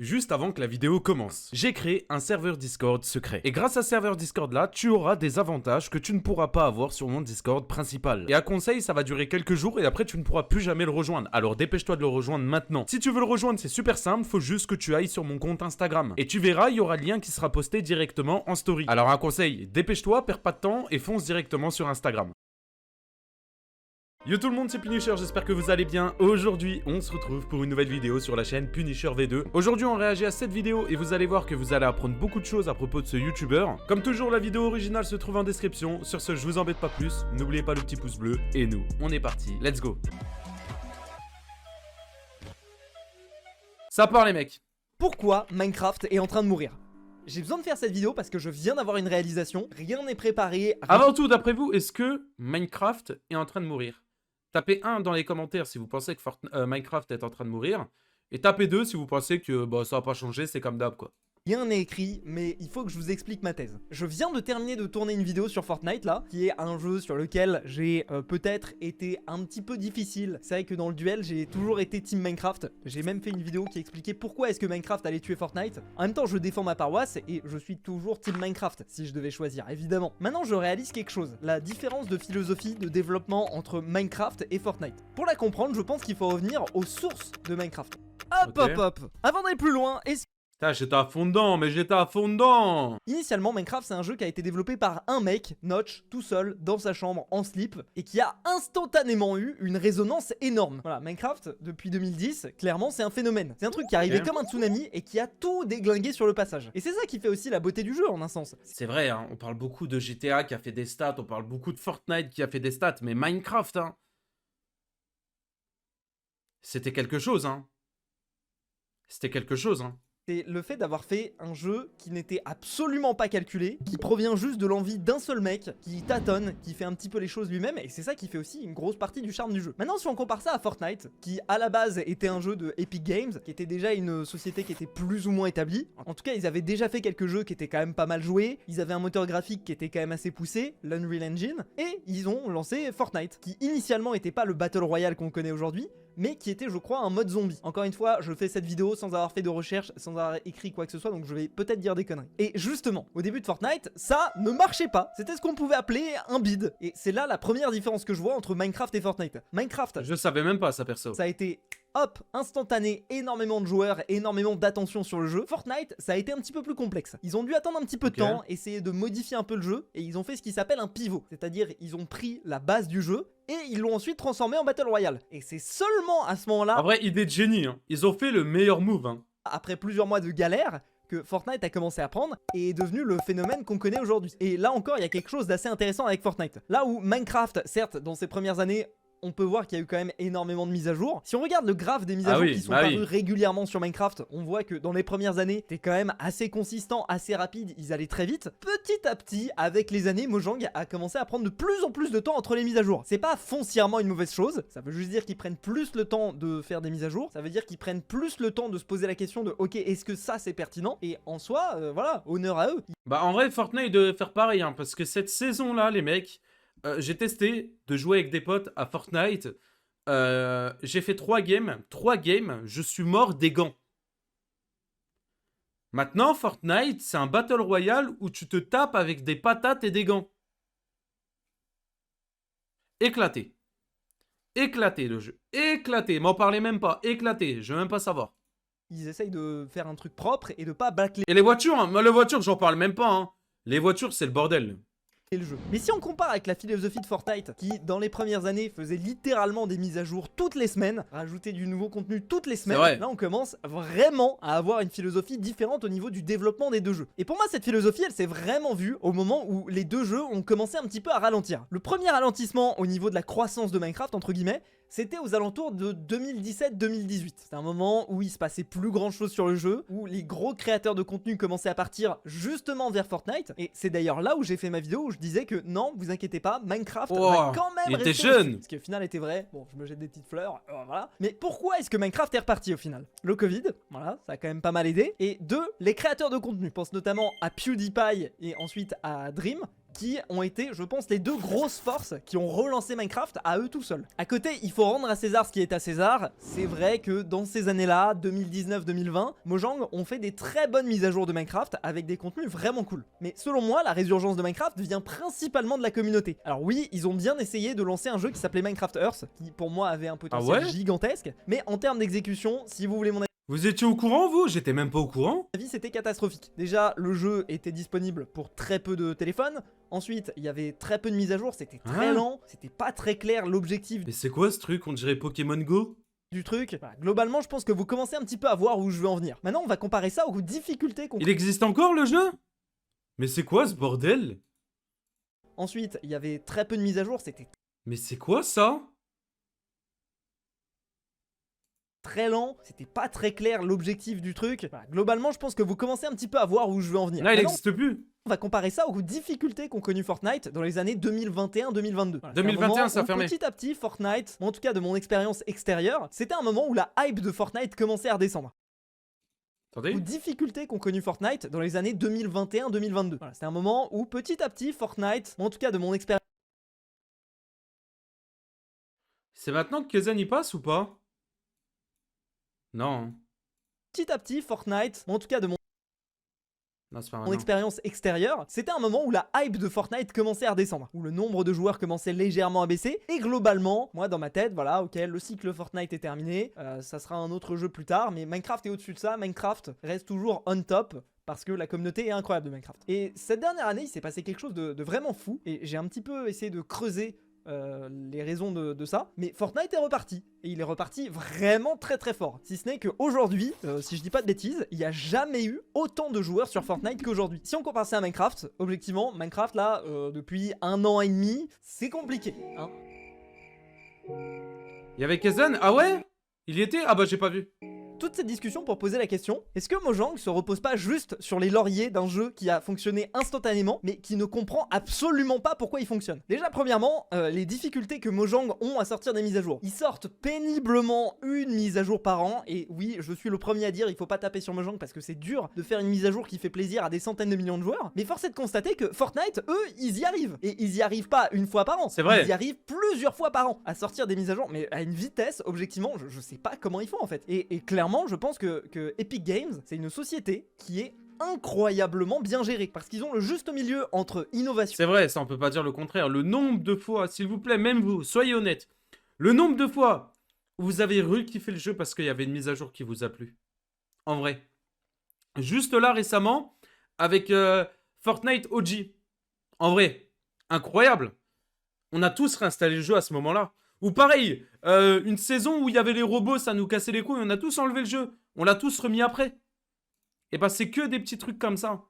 Juste avant que la vidéo commence, j'ai créé un serveur Discord secret. Et grâce à ce serveur Discord là, tu auras des avantages que tu ne pourras pas avoir sur mon Discord principal. Et à conseil, ça va durer quelques jours et après tu ne pourras plus jamais le rejoindre. Alors dépêche-toi de le rejoindre maintenant. Si tu veux le rejoindre, c'est super simple, faut juste que tu ailles sur mon compte Instagram. Et tu verras, il y aura le lien qui sera posté directement en story. Alors un conseil, dépêche-toi, perds pas de temps et fonce directement sur Instagram. Yo tout le monde, c'est Punisher, j'espère que vous allez bien. Aujourd'hui, on se retrouve pour une nouvelle vidéo sur la chaîne Punisher V2. Aujourd'hui, on réagit à cette vidéo et vous allez voir que vous allez apprendre beaucoup de choses à propos de ce YouTuber. Comme toujours, la vidéo originale se trouve en description. Sur ce, je vous embête pas plus. N'oubliez pas le petit pouce bleu. Et nous, on est parti. Let's go. Ça part les mecs. Pourquoi Minecraft est en train de mourir? J'ai besoin de faire cette vidéo parce que je viens d'avoir une réalisation. Rien n'est préparé. Avant tout, d'après vous, est-ce que Minecraft est en train de mourir? Tapez 1 dans les commentaires si vous pensez que Minecraft est en train de mourir. Et tapez 2 si vous pensez que ça va pas changer, c'est comme d'hab quoi. Rien n'est écrit, mais il faut que je vous explique ma thèse. Je viens de terminer de tourner une vidéo sur Fortnite là, qui est un jeu sur lequel j'ai peut-être été un petit peu difficile. C'est vrai que dans le duel, j'ai toujours été team Minecraft. J'ai même fait une vidéo qui expliquait pourquoi est-ce que Minecraft allait tuer Fortnite. En même temps, je défends ma paroisse et je suis toujours team Minecraft, si je devais choisir, évidemment. Maintenant, je réalise quelque chose, la différence de philosophie de développement entre Minecraft et Fortnite. Pour la comprendre, je pense qu'il faut revenir aux sources de Minecraft. Hop, Ok. hop. Avant d'aller plus loin, Putain, j'étais à fond dedans, mais j'étais à fond dedans. initialement, Minecraft, c'est un jeu qui a été développé par un mec, Notch, tout seul, dans sa chambre, en slip, et qui a instantanément eu une résonance énorme. Voilà, Minecraft, depuis 2010, clairement, c'est un phénomène. C'est un truc qui est arrivé Ok. comme un tsunami et qui a tout déglingué sur le passage. Et c'est ça qui fait aussi la beauté du jeu, en un sens. C'est vrai, hein, on parle beaucoup de GTA qui a fait des stats, on parle beaucoup de Fortnite qui a fait des stats, mais Minecraft, hein, c'était quelque chose, hein. C'était quelque chose, hein. C'est le fait d'avoir fait un jeu qui n'était absolument pas calculé, qui provient juste de l'envie d'un seul mec, qui tâtonne, qui fait un petit peu les choses lui-même, et c'est ça qui fait aussi une grosse partie du charme du jeu. Maintenant, si on compare ça à Fortnite, qui à la base était un jeu de Epic Games, qui était déjà une société qui était plus ou moins établie, en tout cas ils avaient déjà fait quelques jeux qui étaient quand même pas mal joués, ils avaient un moteur graphique qui était quand même assez poussé, l'Unreal Engine, et ils ont lancé Fortnite, qui initialement était pas le Battle Royale qu'on connaît aujourd'hui, mais qui était je crois un mode zombie. Encore une fois, je fais cette vidéo sans avoir fait de recherche, sans avoir écrit quoi que ce soit, donc je vais peut-être dire des conneries. Et justement, au début de Fortnite, ça ne marchait pas. C'était ce qu'on pouvait appeler un bid. Et c'est là la première différence que je vois entre Minecraft et Fortnite. Minecraft, Je savais même pas ça, perso. ça a été hop, instantané, énormément de joueurs, énormément d'attention sur le jeu. Fortnite, ça a été un petit peu plus complexe. Ils ont dû attendre un petit peu de temps, essayer de modifier un peu le jeu, et ils ont fait ce qui s'appelle un pivot. C'est-à-dire, ils ont pris la base du jeu, et ils l'ont ensuite transformé en Battle Royale. Et c'est seulement à ce moment-là, En vrai, idée de génie, hein. Ils ont fait le meilleur move, hein. après plusieurs mois de galère, que Fortnite a commencé à prendre et est devenu le phénomène qu'on connaît aujourd'hui. Et là encore, il y a quelque chose d'assez intéressant avec Fortnite. Là où Minecraft, certes, dans ses premières années, on peut voir qu'il y a eu quand même énormément de mises à jour. Si on regarde le graphe des mises à jour qui sont parues régulièrement sur Minecraft, on voit que dans les premières années, c'était quand même assez consistant, assez rapide, ils allaient très vite. Petit à petit, avec les années, Mojang a commencé à prendre de plus en plus de temps entre les mises à jour. C'est pas foncièrement une mauvaise chose, ça veut juste dire qu'ils prennent plus le temps de faire des mises à jour, ça veut dire qu'ils prennent plus le temps de se poser la question de ok, est-ce que ça c'est pertinent? Et en soi, voilà, honneur à eux. Bah en vrai, Fortnite devait faire pareil, hein, parce que cette saison-là, les mecs, j'ai testé de jouer avec des potes à Fortnite. J'ai fait 3 games. 3 games, je suis mort des gants. Maintenant, Fortnite, c'est un Battle Royale où tu te tapes avec des patates et des gants. Éclaté. Éclaté le jeu. Éclaté. M'en parlez même pas. Éclaté. Je veux même pas savoir. Ils essayent de faire un truc propre et de pas bâcler Et les voitures, hein, les voitures, j'en parle même pas. Hein. Les voitures, c'est le bordel. le jeu. Mais si on compare avec la philosophie de Fortnite, qui dans les premières années faisait littéralement des mises à jour toutes les semaines, rajouter du nouveau contenu toutes les semaines, là on commence vraiment à avoir une philosophie différente au niveau du développement des deux jeux. Et pour moi cette philosophie elle s'est vraiment vue au moment où les deux jeux ont commencé un petit peu à ralentir. Le premier ralentissement au niveau de la croissance de Minecraft entre guillemets, c'était aux alentours de 2017-2018. C'était un moment où il se passait plus grand chose sur le jeu, où les gros créateurs de contenu commençaient à partir justement vers Fortnite. Et c'est d'ailleurs là où j'ai fait ma vidéo où je disais que non, vous inquiétez pas, Minecraft va quand même il était rester jeune. au-dessus. Ce qui au final était vrai. Bon, je me jette des petites fleurs, voilà. Mais pourquoi est-ce que Minecraft est reparti au final? Le Covid, voilà, ça a quand même pas mal aidé. Et deux, les créateurs de contenu. Je pense notamment à PewDiePie et ensuite à Dream, qui ont été, je pense, les deux grosses forces qui ont relancé Minecraft à eux tout seuls. À côté, il faut rendre à César ce qui est à César. C'est vrai que dans ces années-là, 2019-2020, Mojang ont fait des très bonnes mises à jour de Minecraft avec des contenus vraiment cool. Mais selon moi, la résurgence de Minecraft vient principalement de la communauté. Alors oui, ils ont bien essayé de lancer un jeu qui s'appelait Minecraft Earth, qui pour moi avait un potentiel gigantesque, mais en termes d'exécution, si vous voulez mon Vous étiez au courant, vous? J'étais même pas au courant. avis, c'était catastrophique. Déjà, le jeu était disponible pour très peu de téléphones. Ensuite, il y avait très peu de mises à jour, c'était très lent, c'était pas très clair l'objectif Mais c'est quoi ce truc? On dirait Pokémon Go? du truc. Voilà, globalement, je pense que vous commencez un petit peu à voir où je veux en venir. Maintenant, on va comparer ça aux difficultés qu'on... Il existe encore le jeu? Mais c'est quoi ce bordel? Ensuite, il y avait très peu de mises à jour, c'était Mais c'est quoi ça? très lent, c'était pas très clair l'objectif du truc. Voilà, globalement, je pense que vous commencez un petit peu à voir où je veux en venir. Là, il Maintenant, existe plus. on va comparer ça aux difficultés qu'ont connu Fortnite dans les années 2021-2022. Voilà, 2021, ça a fermé. Petit à petit, Fortnite, en tout cas de mon expérience extérieure, c'était un moment où la hype de Fortnite commençait à redescendre. Attendez. Aux difficultés qu'ont connu Fortnite dans les années 2021-2022. Voilà, c'était un moment où petit à petit, Fortnite, en tout cas de mon expérience C'est maintenant que Kaizen y passe ou pas? Non. petit à petit, Fortnite, en tout cas de mon Non, c'est pas Mon maintenant. expérience extérieure, c'était un moment où la hype de Fortnite commençait à redescendre, où le nombre de joueurs commençait légèrement à baisser, et globalement, moi dans ma tête, voilà, ok, le cycle Fortnite est terminé, ça sera un autre jeu plus tard, mais Minecraft est au-dessus de ça, Minecraft reste toujours on top, parce que la communauté est incroyable de Minecraft. Et cette dernière année, il s'est passé quelque chose de vraiment fou, et j'ai un petit peu essayé de creuser les raisons de ça, mais Fortnite est reparti, et il est reparti vraiment très très fort. Si ce n'est qu'aujourd'hui, si je dis pas de bêtises, il n'y a jamais eu autant de joueurs sur Fortnite qu'aujourd'hui. Si on compare ça à Minecraft, objectivement, Minecraft là, depuis 1 an et demi, c'est compliqué, hein. Il y avait Kaizen? Ah ouais? Il y était? Ah bah j'ai pas vu. Toute cette discussion pour poser la question, est-ce que Mojang se repose pas juste sur les lauriers d'un jeu qui a fonctionné instantanément, mais qui ne comprend absolument pas pourquoi il fonctionne? Déjà, premièrement, les difficultés que Mojang ont à sortir des mises à jour. Ils sortent péniblement une mise à jour par an, et oui, je suis le premier à dire, il faut pas taper sur Mojang parce que c'est dur de faire une mise à jour qui fait plaisir à des centaines de millions de joueurs, mais force est de constater que Fortnite, eux, ils y arrivent. Et ils y arrivent pas une fois par an, C'est vrai. ils y arrivent plusieurs fois par an à sortir des mises à jour, mais à une vitesse, objectivement, je sais pas comment ils font en fait. Et clairement, je pense que Epic Games, c'est une société qui est incroyablement bien gérée, parce qu'ils ont le juste milieu entre innovation. C'est vrai, ça on peut pas dire le contraire. Le nombre de fois, s'il vous plaît, même vous, soyez honnête. Le nombre de fois où vous avez kiffé le jeu parce qu'il y avait une mise à jour qui vous a plu. En vrai. Juste là récemment, avec Fortnite OG. En vrai, incroyable. On a tous réinstallé le jeu à ce moment-là. Ou pareil, une saison où il y avait les robots, ça nous cassait les couilles, on a tous enlevé le jeu. On l'a tous remis après. Et bah c'est que des petits trucs comme ça.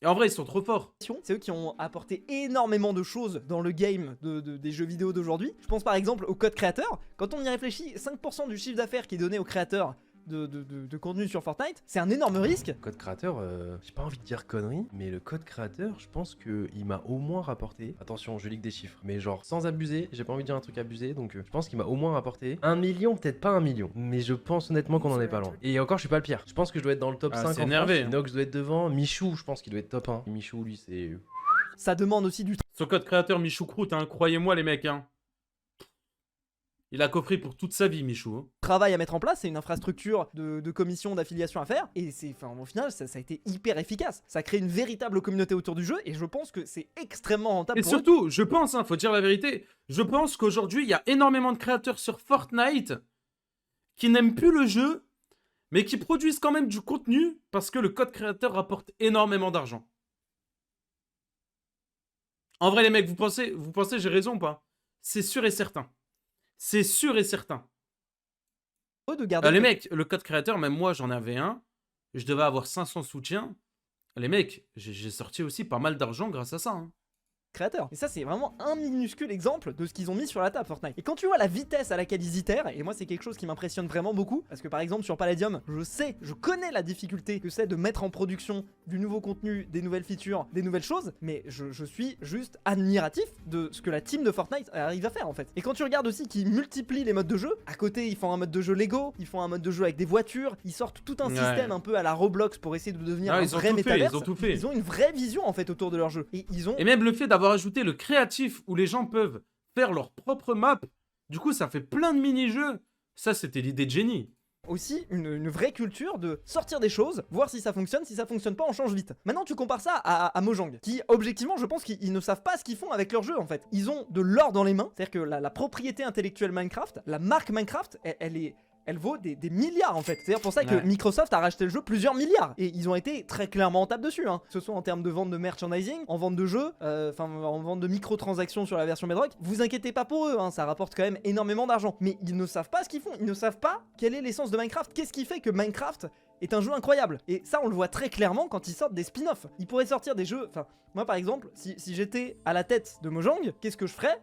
Et en vrai, ils sont trop forts. C'est eux qui ont apporté énormément de choses dans le game des jeux vidéo d'aujourd'hui. Je pense par exemple au code créateur. Quand on y réfléchit, 5% du chiffre d'affaires qui est donné aux créateurs de contenu sur Fortnite, c'est un énorme risque. Code créateur, j'ai pas envie de dire conneries, mais le code créateur, je pense qu'il m'a au moins rapporté, attention, je lis que des chiffres, mais genre sans abuser, j'ai pas envie de dire un truc abusé, donc je pense qu'il m'a au moins rapporté 1 million, peut-être pas 1 million, mais je pense honnêtement qu'on en est pas loin. Et encore, je suis pas le pire. Je pense que je dois être dans le top 5 c'est en énervé. France. Inox doit être devant, Michou, je pense qu'il doit être top 1. Michou, lui, c'est... Ça demande aussi du Son code créateur Michou Croûte, hein, croyez-moi les mecs. Hein. Il a coffré pour toute sa vie, Michou. Hein. travail à mettre en place, c'est une infrastructure de commission d'affiliation à faire, et c'est, enfin, au final, ça a été hyper efficace. Ça crée une véritable communauté autour du jeu, et je pense que c'est extrêmement rentable Et pour eux. surtout, je pense, hein, faut dire la vérité, je pense qu'aujourd'hui, il y a énormément de créateurs sur Fortnite qui n'aiment plus le jeu, mais qui produisent quand même du contenu parce que le code créateur rapporte énormément d'argent. En vrai, les mecs, vous pensez j'ai raison ou pas? C'est sûr et certain. C'est sûr et certain. De garder Les mecs, le code créateur, même moi, j'en avais un. Je devais avoir 500 soutiens. Les mecs, j'ai sorti aussi pas mal d'argent grâce à ça. Hein. créateurs. Et ça, c'est vraiment un minuscule exemple de ce qu'ils ont mis sur la table Fortnite. Et quand tu vois la vitesse à laquelle ils itèrent, et moi c'est quelque chose qui m'impressionne vraiment beaucoup, parce que par exemple sur Palladium, je connais la difficulté que c'est de mettre en production du nouveau contenu, des nouvelles features, des nouvelles choses, mais je suis juste admiratif de ce que la team de Fortnite arrive à faire en fait. Et quand tu regardes aussi qu'ils multiplient les modes de jeu, à côté ils font un mode de jeu Lego, ils font un mode de jeu avec des voitures, ils sortent tout un système un peu à la Roblox pour essayer de devenir un vrai métaverse. Ils ont tout fait. Ils ont une vraie vision en fait autour de leur jeu. Et ils ont Et même le fait d'avoir d'avoir ajouté le créatif où les gens peuvent faire leur propre map, du coup, ça fait plein de mini-jeux. Ça, c'était l'idée de génie. Aussi une vraie culture de sortir des choses, voir si ça fonctionne pas, on change vite. Maintenant, tu compares ça à Mojang, qui, objectivement, je pense qu'ils ne savent pas ce qu'ils font avec leur jeu, en fait. Ils ont de l'or dans les mains, c'est-à-dire que la propriété intellectuelle Minecraft, la marque Minecraft, elle vaut des milliards en fait. C'est d'ailleurs pour ça que Ouais. Microsoft a racheté le jeu plusieurs milliards. Et ils ont été très clairement en table dessus. Hein. Que ce soit en termes de vente de merchandising, en vente de jeux, en vente de microtransactions sur la version Bedrock. Vous inquiétez pas pour eux, hein, ça rapporte quand même énormément d'argent. Mais ils ne savent pas ce qu'ils font. Ils ne savent pas quelle est l'essence de Minecraft. Qu'est-ce qui fait que Minecraft est un jeu incroyable. Et ça, on le voit très clairement quand ils sortent des spin-offs. Ils pourraient sortir des jeux... Enfin, moi par exemple, si j'étais à la tête de Mojang, qu'est-ce que je ferais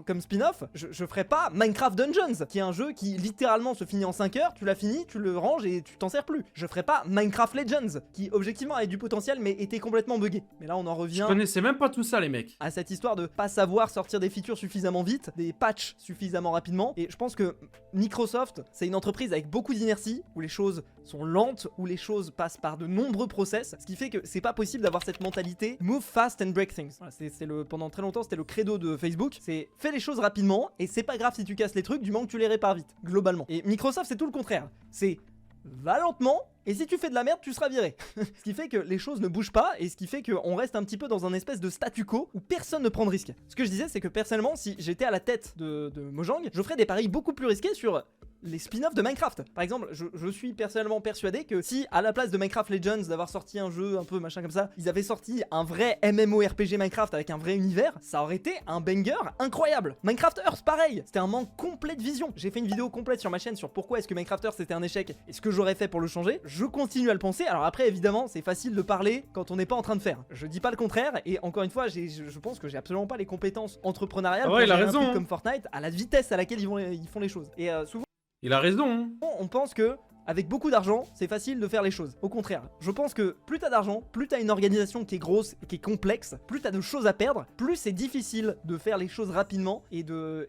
comme spin-off, je ferais pas Minecraft Dungeons, qui est un jeu qui littéralement se finit en 5 heures, tu l'as fini, tu le ranges et tu t'en sers plus. Je ferais pas Minecraft Legends, qui objectivement avait du potentiel mais était complètement buggé. Mais là on en Je revient connaissais même pas tout ça, les mecs. à cette histoire de pas savoir sortir des features suffisamment vite, des patchs suffisamment rapidement. Et je pense que Microsoft, c'est une entreprise avec beaucoup d'inertie, où les choses sont lentes, où les choses passent par de nombreux process, ce qui fait que c'est pas possible d'avoir cette mentalité move fast and break things. Voilà, pendant très longtemps, c'était le credo de Facebook, c'est fais les choses rapidement, et c'est pas grave si tu casses les trucs, du moment que tu les répares vite, globalement. Et Microsoft, c'est tout le contraire. C'est va lentement, et si tu fais de la merde, tu seras viré. Ce qui fait que les choses ne bougent pas, et ce qui fait qu'on reste un petit peu dans un espèce de statu quo où personne ne prend de risques. Ce que je disais, c'est que personnellement, si j'étais à la tête de Mojang, je ferais des paris beaucoup plus risqués sur les spin-offs de Minecraft. Par exemple, je suis personnellement persuadé que si, à la place de Minecraft Legends, d'avoir sorti un jeu un peu machin comme ça, ils avaient sorti un vrai MMORPG Minecraft avec un vrai univers, ça aurait été un banger incroyable. Minecraft Earth, pareil, c'était un manque complet de vision. J'ai fait une vidéo complète sur ma chaîne sur pourquoi est-ce que Minecraft Earth c'était un échec et ce que j'aurais fait pour le changer. Je continue à le penser. Alors après, évidemment, c'est facile de parler quand on n'est pas en train de faire. Je dis pas le contraire, et encore une fois, je pense que j'ai absolument pas les compétences entrepreneuriales Ah ouais, pour il a gérer un raison, truc hein. comme Fortnite à la vitesse à laquelle ils font les choses. Et souvent, Il a raison, hein. on pense que avec beaucoup d'argent, c'est facile de faire les choses. Au contraire, je pense que plus t'as d'argent, plus t'as une organisation qui est grosse et qui est complexe, plus t'as de choses à perdre, plus c'est difficile de faire les choses rapidement et de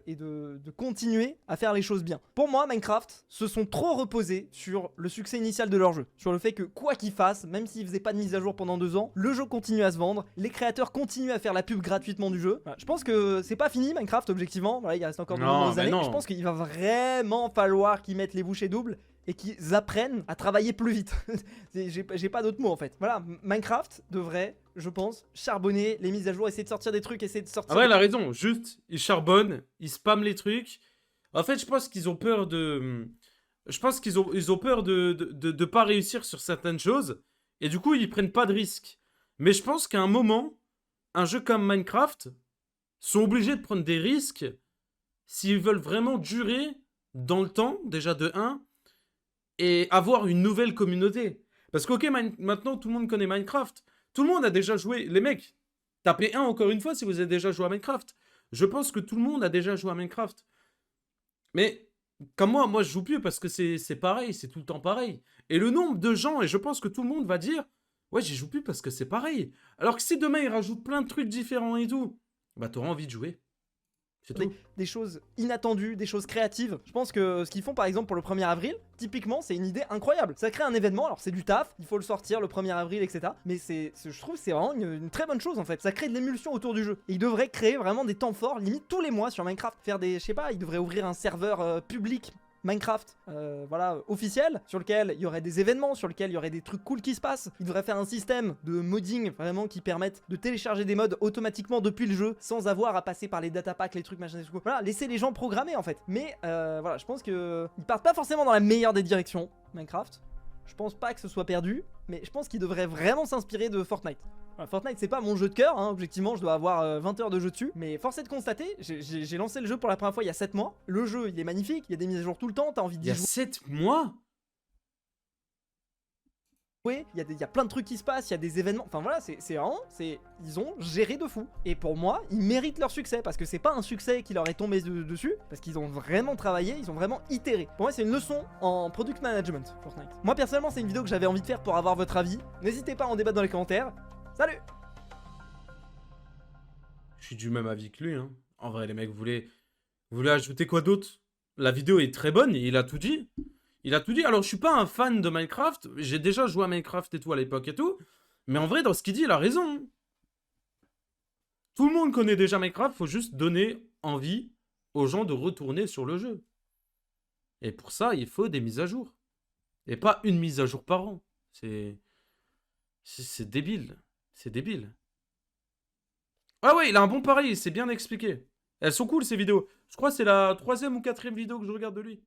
continuer à faire les choses bien. Pour moi, Minecraft se sont trop reposés sur le succès initial de leur jeu, sur le fait que quoi qu'ils fassent, même s'ils faisaient pas de mise à jour pendant 2 ans, le jeu continue à se vendre, les créateurs continuent à faire la pub gratuitement du jeu. Voilà, je pense que c'est pas fini Minecraft objectivement, voilà, il reste encore de Non, nombreuses mais années. non. Je pense qu'il va vraiment falloir qu'ils mettent les bouchées doubles et qu'ils apprennent à travailler plus vite. J'ai pas d'autres mots en fait. Voilà, Minecraft devrait, je pense, charbonner les mises à jour, essayer de sortir des trucs, essayer de sortir... Ah ouais, il a raison. Juste, ils charbonnent, ils spamment les trucs. En fait, je pense qu'ils ont peur de... Je pense qu'ils ont peur de pas réussir sur certaines choses. Et du coup, ils prennent pas de risques. Mais je pense qu'à un moment, un jeu comme Minecraft sont obligés de prendre des risques s'ils veulent vraiment durer dans le temps, déjà de 1, et avoir une nouvelle communauté. Parce qu'ok, maintenant tout le monde connaît Minecraft. Tout le monde a déjà joué. Les mecs, tapez 1 encore une fois si vous avez déjà joué à Minecraft. Je pense que tout le monde a déjà joué à Minecraft. Mais comme moi je joue plus parce que c'est pareil, c'est tout le temps pareil. Et le nombre de gens, et je pense que tout le monde va dire, ouais, j'y joue plus parce que c'est pareil. Alors que si demain ils rajoutent plein de trucs différents et tout, bah t'auras envie de jouer. C'est tout. Des choses inattendues, des choses créatives. Je pense que ce qu'ils font par exemple pour le 1er avril, typiquement c'est une idée incroyable. Ça crée un événement, alors c'est du taf, il faut le sortir le 1er avril, etc. Mais je trouve que c'est vraiment une très bonne chose en fait. Ça crée de l'émulsion autour du jeu. Et ils devraient créer vraiment des temps forts, limite tous les mois sur Minecraft. Faire des, je sais pas, ils devraient ouvrir un serveur public Minecraft, voilà, officiel, sur lequel il y aurait des événements, sur lequel il y aurait des trucs cool qui se passent. Il devrait faire un système de modding vraiment qui permette de télécharger des mods automatiquement depuis le jeu sans avoir à passer par les datapacks, les trucs machin et tout. Voilà, laisser les gens programmer en fait. Mais voilà, je pense que ils partent pas forcément dans la meilleure des directions, Minecraft. Je pense pas que ce soit perdu, mais je pense qu'ils devraient vraiment s'inspirer de Fortnite. Voilà, Fortnite c'est pas mon jeu de cœur, hein, objectivement je dois avoir 20 heures de jeu dessus, mais force est de constater, j'ai lancé le jeu pour la première fois il y a 7 mois, le jeu il est magnifique, il y a des mises à jour tout le temps, t'as envie Il d'y y a jouer. 7 mois. Il y a plein de trucs qui se passent, il y a des événements, enfin voilà, c'est vraiment, ils ont géré de fou. Et pour moi, ils méritent leur succès, parce que c'est pas un succès qui leur est tombé dessus, parce qu'ils ont vraiment travaillé, ils ont vraiment itéré. Pour moi, c'est une leçon en product management, Fortnite. Moi, personnellement, c'est une vidéo que j'avais envie de faire pour avoir votre avis. N'hésitez pas à en débattre dans les commentaires. Salut! Je suis du même avis que lui, hein. En vrai, les mecs, vous voulez ajouter quoi d'autre? La vidéo est très bonne, il a tout dit. Il a tout dit. Alors, je suis pas un fan de Minecraft. J'ai déjà joué à Minecraft et tout à l'époque et tout. Mais en vrai, dans ce qu'il dit, il a raison. Tout le monde connaît déjà Minecraft, faut juste donner envie aux gens de retourner sur le jeu. Et pour ça, il faut des mises à jour. Et pas une mise à jour par an. C'est débile. C'est débile. Ah ouais, il a un bon pari, c'est bien expliqué. Elles sont cool ces vidéos. Je crois que c'est la 3e ou 4e vidéo que je regarde de lui.